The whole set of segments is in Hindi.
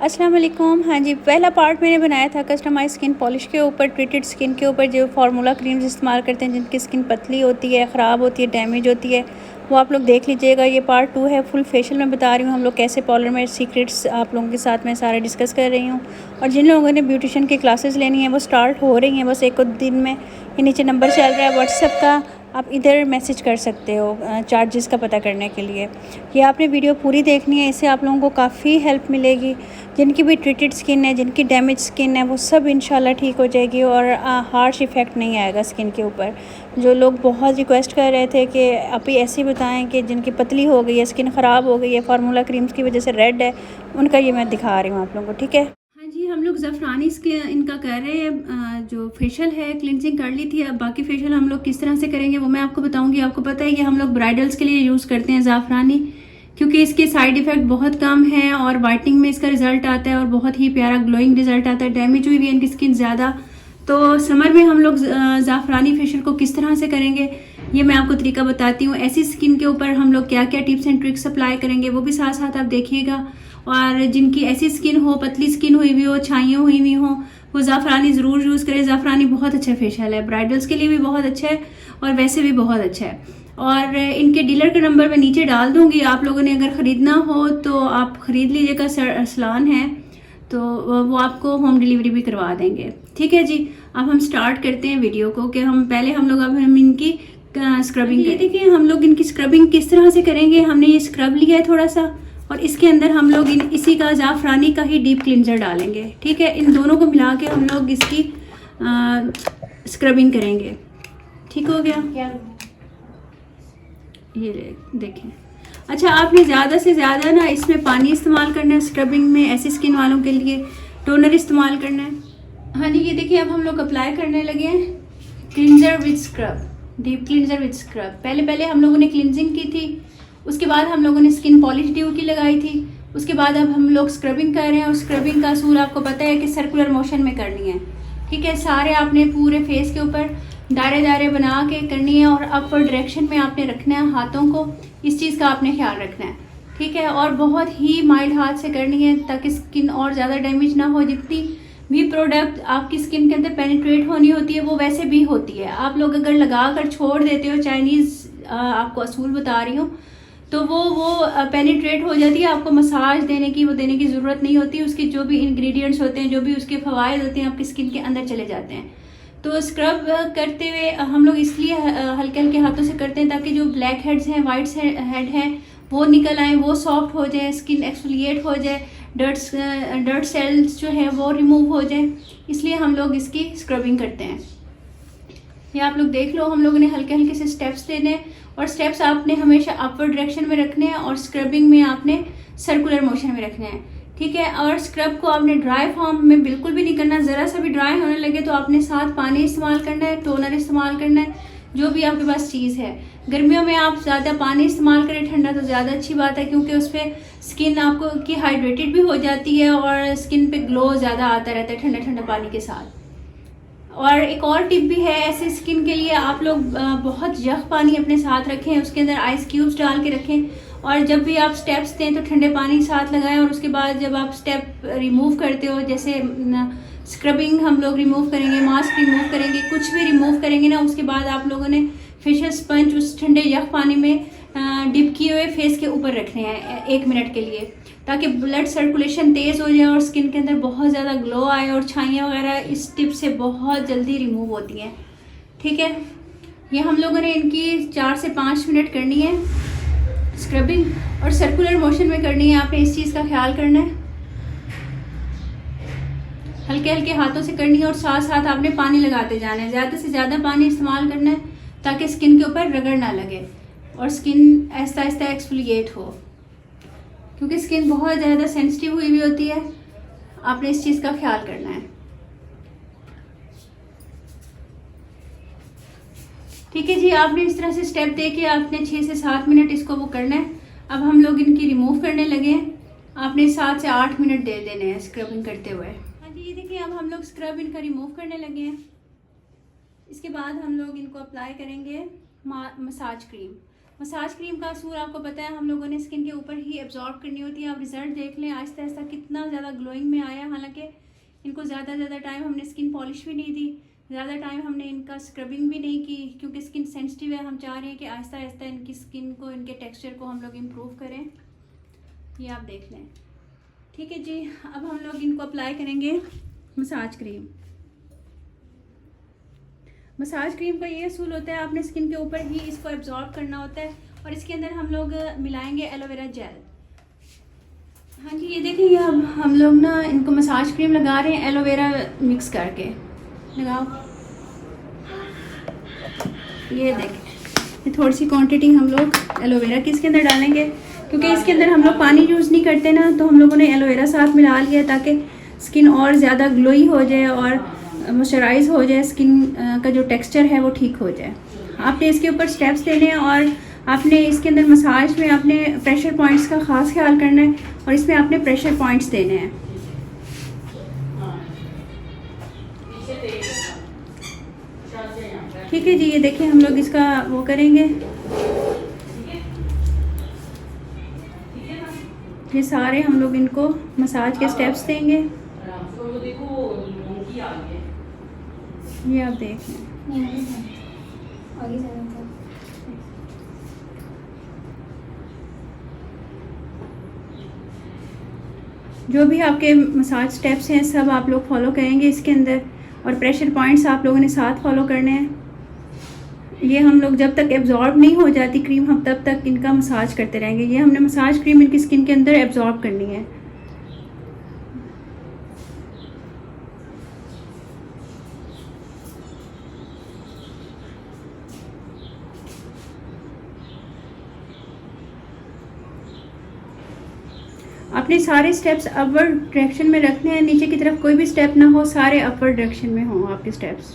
अस्सलाम वालेकुम। हाँ जी, पहला पार्ट मैंने बनाया था कस्टमाइज़ स्किन पॉलिश के ऊपर, ट्रीटेड स्किन के ऊपर जो फार्मूला क्रीम्स इस्तेमाल करते हैं जिनकी स्किन पतली होती है, ख़राब होती है, डैमेज होती है, वो आप लोग देख लीजिएगा। ये पार्ट 2 है। फुल फेशियल मैं बता रही हूँ हम लोग कैसे पार्लर में सीक्रेट्स आप लोगों के साथ मैं सारा डिस्कस कर रही हूँ। और जिन लोगों ने ब्यूटिशियन की क्लासेस लेनी है वो स्टार्ट हो रही हैं, बस एक दिन में। ये नीचे नंबर चल रहा है व्हाट्सएप का, आप इधर मैसेज कर सकते हो चार्जेस का पता करने के लिए। ये आपने वीडियो पूरी देखनी है, इससे आप लोगों को काफ़ी हेल्प मिलेगी। जिनकी भी ट्रीटेड स्किन है, जिनकी डैमेज स्किन है, वो सब इंशाल्लाह ठीक हो जाएगी और हार्श इफ़ेक्ट नहीं आएगा स्किन के ऊपर। जो लोग बहुत रिक्वेस्ट कर रहे थे कि आप ही ऐसे बताएं कि जिनकी पतली हो गई है, स्किन ख़राब हो गई है, फार्मूला क्रीम्स की वजह से रेड है, उनका ये मैं दिखा रही हूँ आप लोगों को। ठीक है। हाँ जी, हम लोग ज़फ़रानी स्किन इनका कर रहे हैं। जो फेशियल है क्लिनजिंग कर ली थी, अब बाकी फेशियल हम लोग किस तरह से करेंगे वो मैं आपको बताऊंगी। आपको पता है कि हम लोग ब्राइडल्स के लिए यूज़ करते हैं ज़ाफ़रानी, क्योंकि इसके साइड इफ़ेक्ट बहुत कम है और वाइटनिंग में इसका रिजल्ट आता है और बहुत ही प्यारा ग्लोइंग रिजल्ट आता है। डैमेज हुई भी है इनकी स्किन ज़्यादा, तो समर में हम लोग ज़ाफ़रानी फेशियल को किस तरह से करेंगे ये मैं आपको तरीका बताती हूँ। ऐसी स्किन के ऊपर हम लोग क्या क्या टिप्स एंड ट्रिक्स अप्लाई करेंगे वो भी साथ साथ आप देखिएगा। और जिनकी ऐसी स्किन हो, पतली स्किन हुई हुई हो, छाइयाँ हुई हुई हो, वो ज़ाफ़रानी ज़रूर यूज़ करें। ज़ाफ़रानी बहुत अच्छा फेशियल है, ब्राइडल्स के लिए भी बहुत अच्छा है और वैसे भी बहुत अच्छा है। और इनके डीलर का नंबर मैं नीचे डाल दूंगी, आप लोगों ने अगर ख़रीदना हो तो आप ख़रीद लीजिएगा। अरसलान है तो वो आपको होम डिलीवरी भी करवा देंगे। ठीक है जी, अब हम स्टार्ट करते हैं वीडियो को कि हम लोग हम इनकी स्क्रबिंग। ये देखिए हम लोग इनकी स्क्रबिंग किस तरह से करेंगे। हमने ये स्क्रब लिया है थोड़ा सा और इसके अंदर हम लोग इसी का ज़ाफ़रानी का ही डीप क्लिनजर डालेंगे। ठीक है, इन दोनों को मिला के हम लोग इसकी स्क्रबिंग करेंगे। ठीक हो गया? ये देखें। अच्छा, आपने ज़्यादा से ज़्यादा ना इसमें पानी इस्तेमाल करना है स्क्रबिंग में। ऐसी स्किन वालों के लिए टोनर इस्तेमाल करना है। हाँ जी, ये देखिए अब हम लोग अप्लाई करने लगे हैं cleanser with scrub, deep cleanser with scrub. पहले हम लोगों ने क्लिनजिंग की थी, उसके बाद हम लोगों ने स्किन पॉलिश ड्यू की लगाई थी, उसके बाद अब हम लोग स्क्रबिंग कर रहे हैं। और स्क्रबिंग का असूल आपको पता है कि सर्कुलर मोशन में करनी है। ठीक है, सारे आपने पूरे फेस के ऊपर दायरे दायरे बना के करनी है और अपवर्ड डायरेक्शन में आपने रखना है हाथों को। इस चीज़ का आपने ख्याल रखना है। ठीक है, और बहुत ही माइल्ड हाथ से करनी है ताकि स्किन और ज़्यादा डैमेज ना हो। जितनी भी प्रोडक्ट आपकी स्किन के अंदर पेनिट्रेट होनी होती है वो वैसे भी होती है। आप लोग अगर लगा कर छोड़ देते हो, चाइनीज़ आपको असूल बता रही हूँ, तो वो पेनिट्रेट हो जाती है। आपको मसाज देने की ज़रूरत नहीं होती। उसके जो भी इंग्रेडिएंट्स होते हैं, जो भी उसके फ़वाइद होते हैं, आपकी स्किन के अंदर चले जाते हैं। तो स्क्रब करते हुए हम लोग इसलिए हल्के हल्के हाथों से करते हैं ताकि जो ब्लैक हेड्स हैं, वाइट हेड हैं, वो निकल आए, वो सॉफ्ट हो जाए, स्किन एक्सफोलिएट हो जाए, डर्ट सेल्स जो है वो रिमूव हो जाए। इसलिए हम लोग इसकी स्क्रबिंग करते हैं। ये आप लोग देख लो, हम लोगों ने हल्के हल्के से स्टेप्स लेने हैं और स्टेप्स आपने हमेशा अपवर्ड डायरेक्शन में रखने हैं और स्क्रबिंग में आपने सर्कुलर मोशन में रखने हैं। ठीक है, और स्क्रब को आपने ड्राई फॉर्म में बिल्कुल भी नहीं करना। ज़रा सा भी ड्राई होने लगे तो आपने साथ पानी इस्तेमाल करना है, टोनर इस्तेमाल करना है, जो भी आपके पास चीज़ है। गर्मियों में आप ज़्यादा पानी इस्तेमाल करें, ठंडा तो ज़्यादा अच्छी बात है, क्योंकि उस पर स्किन आपको की हाइड्रेटेड भी हो जाती है और स्किन पे ग्लो ज़्यादा आता रहता है ठंडा ठंडा पानी के साथ। और एक और टिप भी है ऐसी स्किन के लिए, आप लोग बहुत यख पानी अपने साथ रखें, उसके अंदर आइस क्यूब्स डाल के रखें और जब भी आप स्टेप्स दें तो ठंडे पानी साथ लगाएं। और उसके बाद जब आप स्टेप रिमूव करते हो, जैसे स्क्रबिंग हम लोग रिमूव करेंगे, मास्क रिमूव करेंगे, कुछ भी रिमूव करेंगे ना, उसके बाद आप लोगों ने फेशियल स्पंज उस ठंडे यख पानी में डिप किए हुए फेस के ऊपर रखने हैं 1 मिनट के लिए, ताकि ब्लड सर्कुलेशन तेज़ हो जाए और स्किन के अंदर बहुत ज़्यादा ग्लो आए और छाइयाँ वगैरह इस टिप से बहुत जल्दी रिमूव होती हैं। ठीक है, ये हम लोगों ने इनकी 4 से 5 मिनट करनी है स्क्रबिंग और सर्कुलर मोशन में करनी है। आपने इस चीज़ का ख्याल करना है, हल्के हल्के हाथों से करनी है और साथ साथ आपने पानी लगाते जाना है। ज़्यादा से ज़्यादा पानी इस्तेमाल करना है ताकि स्किन के ऊपर रगड़ ना लगे और स्किन आहिस्ता आहिस्ता एक्सफोलिएट हो, क्योंकि स्किन बहुत ज़्यादा सेंसिटिव हुई हुई होती है। आपने इस चीज़ का ख्याल करना है। ठीक है जी, आपने इस तरह से स्टेप दे के आपने 6 से 7 मिनट इसको वो करना है। अब हम लोग इनकी रिमूव करने लगे हैं। आपने 7 से 8 मिनट दे देने हैं स्क्रबिंग करते हुए। हाँ जी, ये देखिए अब हम लोग स्क्रब इनका रिमूव करने लगे हैं। इसके बाद हम लोग इनको अप्लाई करेंगे मसाज क्रीम। मसाज क्रीम का असूल आपको पता है, हम लोगों ने स्किन के ऊपर ही एब्जॉर्ब करनी होती है। आप रिजल्ट देख लें आहिस्ता आहिस्ता कितना ज़्यादा ग्लोइंग में आया। हालांकि इनको ज़्यादा टाइम हमने स्किन पॉलिश भी नहीं दी, ज़्यादा टाइम हमने इनका स्क्रबिंग भी नहीं की, क्योंकि स्किन सेंसिटिव है। हम चाह रहे हैं कि आहिस्ता आहिस्ता इनकी स्किन को, इनके टेक्सचर को हम लोग इम्प्रूव करें। ये आप देख लें। ठीक है जी, अब हम लोग इनको अप्लाई करेंगे मसाज क्रीम। मसाज क्रीम का ये असूल होता है, आपने स्किन के ऊपर ही इसको एब्जॉर्ब करना होता है और इसके अंदर हम लोग मिलाएंगे एलोवेरा जेल। हाँ जी, ये देखिए अब हम लोग ना इनको मसाज क्रीम लगा रहे हैं एलोवेरा मिक्स करके। लगाओ, ये देखें, ये थोड़ी सी क्वांटिटी हम लोग एलोवेरा की इसके अंदर डालेंगे, क्योंकि इसके अंदर हम लोग पानी यूज़ नहीं करते ना, तो हम लोगों ने एलोवेरा साथ मिला लिया ताकि स्किन और ज़्यादा ग्लोई हो जाए और मॉइस्चराइज हो जाए, स्किन का जो टेक्सचर है वो ठीक हो जाए। आपने इसके ऊपर स्टेप्स देने हैं और आपने इसके अंदर मसाज में आपने प्रेशर पॉइंट्स का ख़ास ख्याल करना है और इसमें आपने प्रेशर पॉइंट्स देने हैं। ठीक है जी, ये देखिए हम लोग इसका वो करेंगे, ये सारे हम लोग इनको मसाज के स्टेप्स देंगे। ये आप देख लें, जो भी आपके मसाज स्टेप्स हैं सब आप लोग फॉलो करेंगे इसके अंदर, और प्रेशर पॉइंट्स आप लोगों ने साथ फॉलो करने हैं। ये हम लोग जब तक एब्जॉर्ब नहीं हो जाती क्रीम, हम तब तक इनका मसाज करते रहेंगे। ये हमने मसाज क्रीम इनकी स्किन के अंदर एब्जॉर्ब करनी है। अपने सारे स्टेप्स अपवर्ड डायरेक्शन में रखने हैं, नीचे की तरफ कोई भी स्टेप ना हो, सारे अपवर्ड डायरेक्शन में हो आपके स्टेप्स।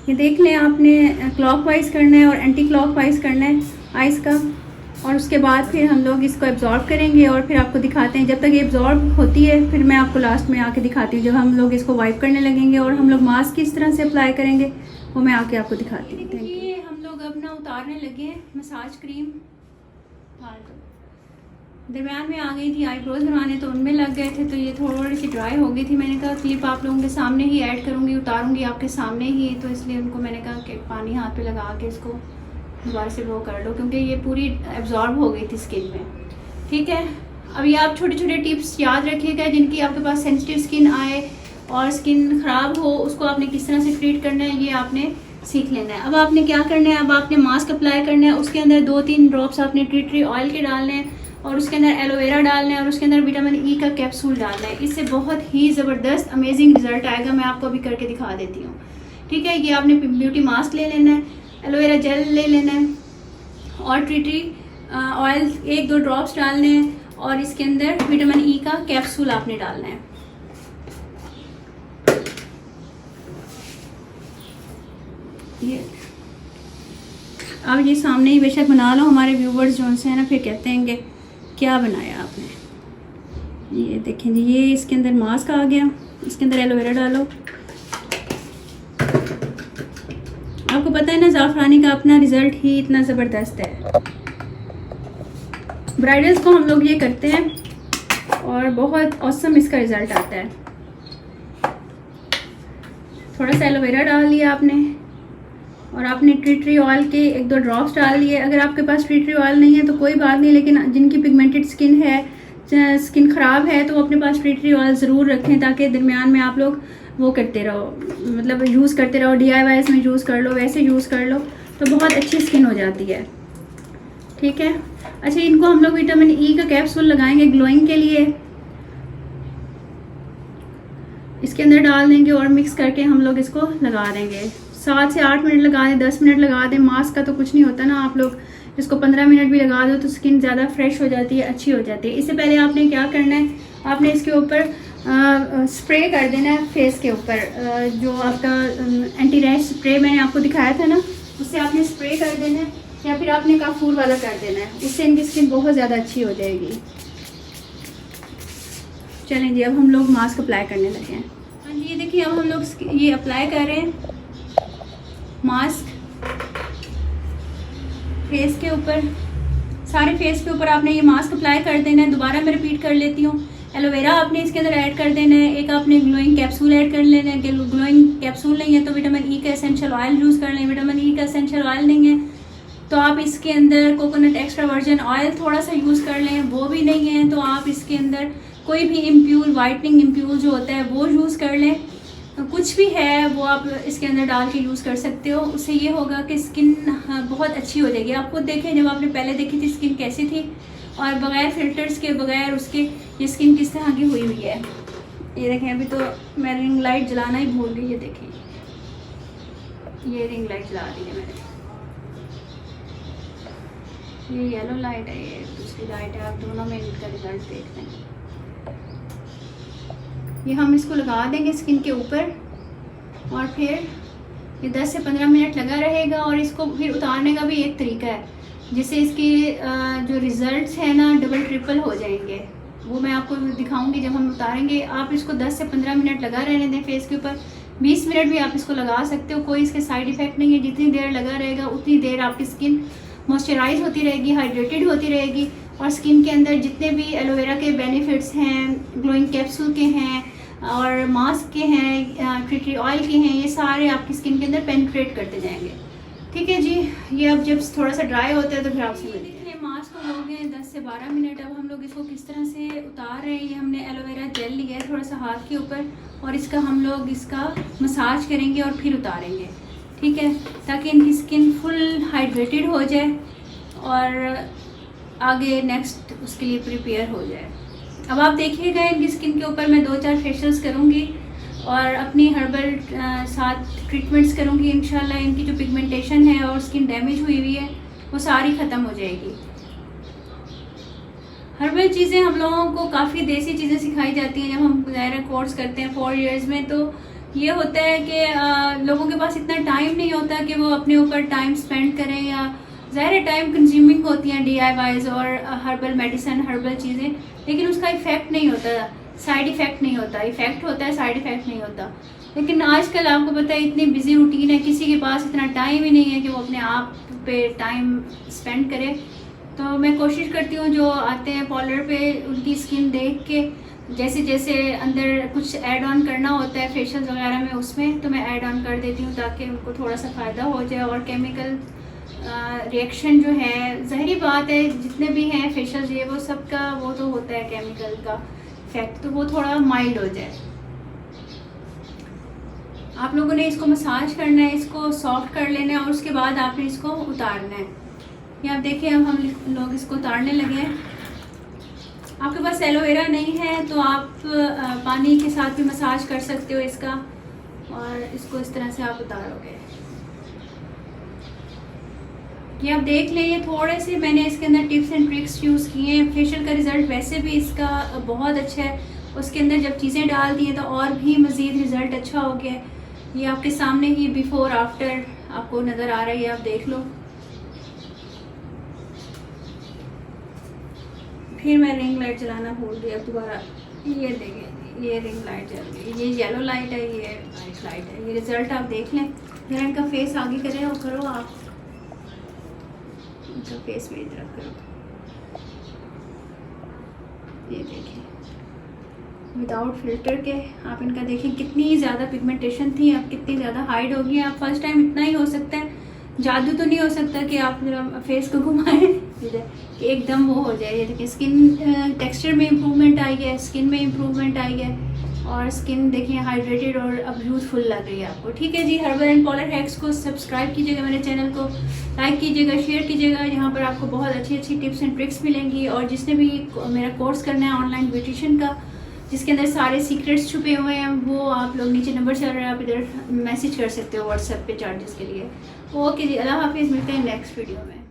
ये देख लें, आपने क्लॉकवाइज करना है और एंटी क्लॉकवाइज करना है आइस का, और उसके बाद फिर हम लोग इसको एब्जॉर्ब करेंगे और फिर आपको दिखाते हैं। जब तक ये एब्जॉर्ब होती है फिर मैं आपको लास्ट में आके दिखाती हूँ, जब हम लोग इसको वाइप करने लगेंगे और हम लोग मास्क किस तरह से अप्लाई करेंगे वो मैं आके आपको दिखाती हूँ। देखिए हम लोग अब ना उतारने लगे हैं मसाज क्रीम। दरम्यान में आ गई थी आईब्रोज बनवाने, तो उनमें लग गए थे, तो ये थोड़ी सी ड्राई हो गई थी। मैंने कहा क्लिप आप लोगों के सामने ही ऐड करूँगी, उतारूँगी आपके सामने ही, तो इसलिए उनको मैंने कहा कि पानी हाथ पे लगा के इसको दोबारा से वो कर लो, क्योंकि ये पूरी एब्जॉर्ब हो गई थी स्किन में। ठीक है, अभी आप छोटे छोटे टिप्स याद रखिएगा, जिनकी आपके पास सेंसिटिव स्किन आए और स्किन ख़राब हो, उसको आपने किस तरह से ट्रीट करना है ये आपने सीख लेना है। अब आपने क्या करना है, अब आपने मास्क अप्लाई करना है, उसके अंदर 2-3 ड्रॉप्स आपने टी ट्री ऑयल के डालने हैं और उसके अंदर एलोवेरा डालना है और उसके अंदर विटामिन ई का कैप्सूल डालना है। इससे बहुत ही ज़बरदस्त अमेजिंग रिजल्ट आएगा। मैं आपको अभी करके दिखा देती हूँ। ठीक है, ये आपने ब्यूटी मास्क ले लेना है, एलोवेरा जेल ले लेना है और टी ट्री ऑयल 1-2 ड्रॉप्स डालने हैं और इसके अंदर विटामिन ई का कैप्सूल आपने डालना है। ये अब ये सामने ही बेशक बना लो, हमारे व्यूवर्स जो से हैं ना फिर कहते हैं कि क्या बनाया आपने। ये देखें जी, ये इसके अंदर मास्क आ गया, इसके अंदर एलोवेरा डालो। आपको पता है ना ज़ाफ़रानी का अपना रिज़ल्ट ही इतना ज़बरदस्त है। ब्राइडल्स को हम लोग ये करते हैं और बहुत औसम इसका रिज़ल्ट आता है। थोड़ा सा एलोवेरा डाल लिया आपने और आपने टी ट्री ऑयल के 1-2 ड्रॉप्स डाल लिए। अगर आपके पास टी ट्री ऑयल नहीं है तो कोई बात नहीं, लेकिन जिनकी पिगमेंटेड स्किन है, स्किन ख़राब है, तो अपने पास टी ट्री ऑयल ज़रूर रखें, ताकि दरमियान में आप लोग वो करते रहो, मतलब यूज़ करते रहो। DIYs में यूज़ कर लो, वैसे यूज़ कर लो तो बहुत अच्छी स्किन हो जाती है। ठीक है, अच्छा इनको हम लोग विटामिन ई का कैप्सूल लगाएंगे ग्लोइंग के लिए, इसके अंदर डाल देंगे और मिक्स करके हम लोग इसको लगा देंगे। 7 से 8 मिनट लगा दें, 10 मिनट लगा दें। मास्क का तो कुछ नहीं होता ना, आप लोग इसको 15 मिनट भी लगा दो तो स्किन ज़्यादा फ्रेश हो जाती है, अच्छी हो जाती है। इससे पहले आपने क्या करना है, आपने इसके ऊपर स्प्रे कर देना है फेस के ऊपर। जो आपका एंटी रैश स्प्रे मैंने आपको दिखाया था ना, उससे आपने स्प्रे कर देना है, या फिर आपने काफूर वाला कर देना है। उससे इनकी स्किन बहुत ज़्यादा अच्छी हो जाएगी। चलें जी, अब हम लोग मास्क अप्लाई करने लगे हैं। हाँ जी, ये देखिए अब हम लोग ये अप्लाई कर रहे हैं मास्क फेस के ऊपर, सारे फेस के ऊपर आपने ये मास्क अप्लाई कर देना है। दोबारा मैं रिपीट कर लेती हूँ, एलोवेरा आपने इसके अंदर ऐड कर देना है, एक आपने ग्लोइंग कैप्सूल ऐड कर लेना है। ग्लोइंग कैप्सूल नहीं है तो विटामिन ई का एसेंशियल ऑयल यूज़ कर लें। विटामिन ई का एसेंशियल ऑयल नहीं है तो आप इसके अंदर कोकोनट एक्स्ट्रा वर्जिन ऑयल थोड़ा सा यूज़ कर लें। वो भी नहीं है तो आप इसके अंदर कोई भी इम्प्यूर वाइटनिंग इम्प्यूर जो होता है वो यूज़ कर लें। कुछ भी है वो आप इसके अंदर डाल के यूज़ कर सकते हो। उससे ये होगा कि स्किन बहुत अच्छी हो जाएगी। आप खुद देखें, जब आपने पहले देखी थी स्किन कैसी थी और बगैर फिल्टर्स के बगैर उसके ये स्किन किस तरह की हुई हुई है। ये देखें, अभी तो मैं रिंग लाइट जलाना ही भूल गई। ये देखिए, ये रिंग लाइट जला दी है मैंने। ये येलो लाइट है, ये दूसरी लाइट है। आप दोनों में इनका रिजल्ट देख लें। ये हम इसको लगा देंगे स्किन के ऊपर और फिर ये 10 से 15 मिनट लगा रहेगा। और इसको फिर उतारने का भी एक तरीका है जिससे इसके जो रिज़ल्ट्स हैं ना डबल ट्रिपल हो जाएंगे। वो मैं आपको दिखाऊंगी जब हम उतारेंगे। आप इसको 10 से 15 मिनट लगा रहने दें फेस के ऊपर। 20 मिनट भी आप इसको लगा सकते हो, कोई इसके साइड इफ़ेक्ट नहीं है। जितनी देर लगा रहेगा उतनी देर आपकी स्किन मॉइस्चराइज होती रहेगी, हाइड्रेटेड होती रहेगी। और स्किन के अंदर जितने भी एलोवेरा के बेनिफिट्स हैं, ग्लोइंग कैप्सूल के हैं और मास्क के हैं, टी ट्री ऑयल के हैं, ये सारे आपकी स्किन के अंदर पेनिट्रेट करते जाएंगे। ठीक है जी, ये अब जब थोड़ा सा ड्राई होता है तो फिर आपसे मिलते हैं। मास्क हो गए 10 से 12 मिनट। अब हम लोग इसको किस तरह से उतार रहे हैं। ये हमने एलोवेरा जेल लिया है थोड़ा सा हाथ के ऊपर और इसका हम लोग इसका मसाज करेंगे और फिर उतारेंगे। ठीक है, ताकि इनकी स्किन फुल हाइड्रेटेड हो जाए और आगे नेक्स्ट उसके लिए प्रिपेयर हो जाए। अब आप देखिएगा इनकी स्किन के ऊपर मैं 2-4 फेशियल्स करूँगी और अपनी हर्बल साथ ट्रीटमेंट्स करूँगी। इंशाल्लाह इनकी जो पिगमेंटेशन है और स्किन डैमेज हुई हुई है वो सारी ख़त्म हो जाएगी। हर्बल चीज़ें हम लोगों को काफ़ी देसी चीज़ें सिखाई जाती हैं जब हम ज़ाहिर कोर्स करते हैं 4 इयर्स में। तो ये होता है कि लोगों के पास इतना टाइम नहीं होता कि वो अपने ऊपर टाइम स्पेंड करें, या ज़ाहिर टाइम कंज्यूमिंग होती हैं DIYs और हर्बल मेडिसिन, हर्बल चीज़ें, लेकिन उसका इफ़ेक्ट नहीं होता, साइड इफ़ेक्ट नहीं होता। इफ़ेक्ट होता है, साइड इफ़ेक्ट नहीं होता। लेकिन आजकल आपको पता है इतनी बिजी रूटीन है, किसी के पास इतना टाइम ही नहीं है कि वो अपने आप पे टाइम स्पेंड करे। तो मैं कोशिश करती हूँ जो आते हैं पार्लर पे उनकी स्किन देख के जैसे जैसे अंदर कुछ ऐड ऑन करना होता है फेशियल वगैरह में, उसमें तो मैं ऐड ऑन कर देती हूँ ताकि उनको थोड़ा सा फ़ायदा हो जाए। और केमिकल रिएक्शन जो है, ज़ाहिरी बात है जितने भी हैं फेशियल ये वो सब का वो तो होता है केमिकल का इफेक्ट, तो वो थोड़ा माइल्ड हो जाए। आप लोगों ने इसको मसाज करना है, इसको सॉफ्ट कर लेना है और उसके बाद आपने इसको उतारना है। ये आप देखिए अब हम लोग इसको उतारने लगे हैं। आपके पास एलोवेरा नहीं है तो आप पानी के साथ भी मसाज कर सकते हो इसका, और इसको इस तरह से आप उतारोगे। ये आप देख लें, ये थोड़े से मैंने इसके अंदर टिप्स एंड ट्रिक्स यूज़ किए हैं। फेशियल का रिज़ल्ट वैसे भी इसका बहुत अच्छा है, उसके अंदर जब चीज़ें डाल दी हैं तो और भी मज़ीद रिज़ल्ट अच्छा हो गया है। ये आपके सामने ही बिफ़ोर आफ्टर आपको नज़र आ रही है, आप देख लो। फिर मैं रिंग लाइट जलाना भूल गई, अब दोबारा ये देखें, ये रिंग लाइट जल गई। ये येलो लाइट है, ये वाइट लाइट है। ये रिज़ल्ट आप देख लें। जरा इनका फेस आगे करें और करो आप इनका फेस मेरी तरफ करो। ये देखिए विदाउट फिल्टर के आप इनका देखें कितनी ज़्यादा पिगमेंटेशन थी, अब कितनी ज़्यादा हाइड होगी। आप फर्स्ट टाइम इतना ही हो सकता है, जादू तो नहीं हो सकता कि आप जरा फेस को घुमाएं कि एकदम वो हो जाए। ये देखिए स्किन टेक्सचर में इम्प्रूवमेंट आई है, स्किन में इम्प्रूवमेंट आई है और स्किन देखिए हाइड्रेटेड और अब यूथफुल लग रही है आपको। ठीक है जी, हर्बल एंड पार्लर हैक्स को सब्सक्राइब कीजिएगा, मेरे चैनल को लाइक कीजिएगा, शेयर कीजिएगा। यहाँ पर आपको बहुत अच्छी अच्छी टिप्स एंड ट्रिक्स मिलेंगी। और जिसने भी मेरा कोर्स करना है ऑनलाइन ब्यूटिशियन का, जिसके अंदर सारे सीक्रेट्स छुपे हुए हैं, वो आप लोग नीचे नंबर चल रहा है, आप इधर मैसेज कर सकते हो व्हाट्सएप पे चार्जेस के लिए। ओके जी, अल्लाह हाफिज़, मिलते हैं नेक्स्ट वीडियो में।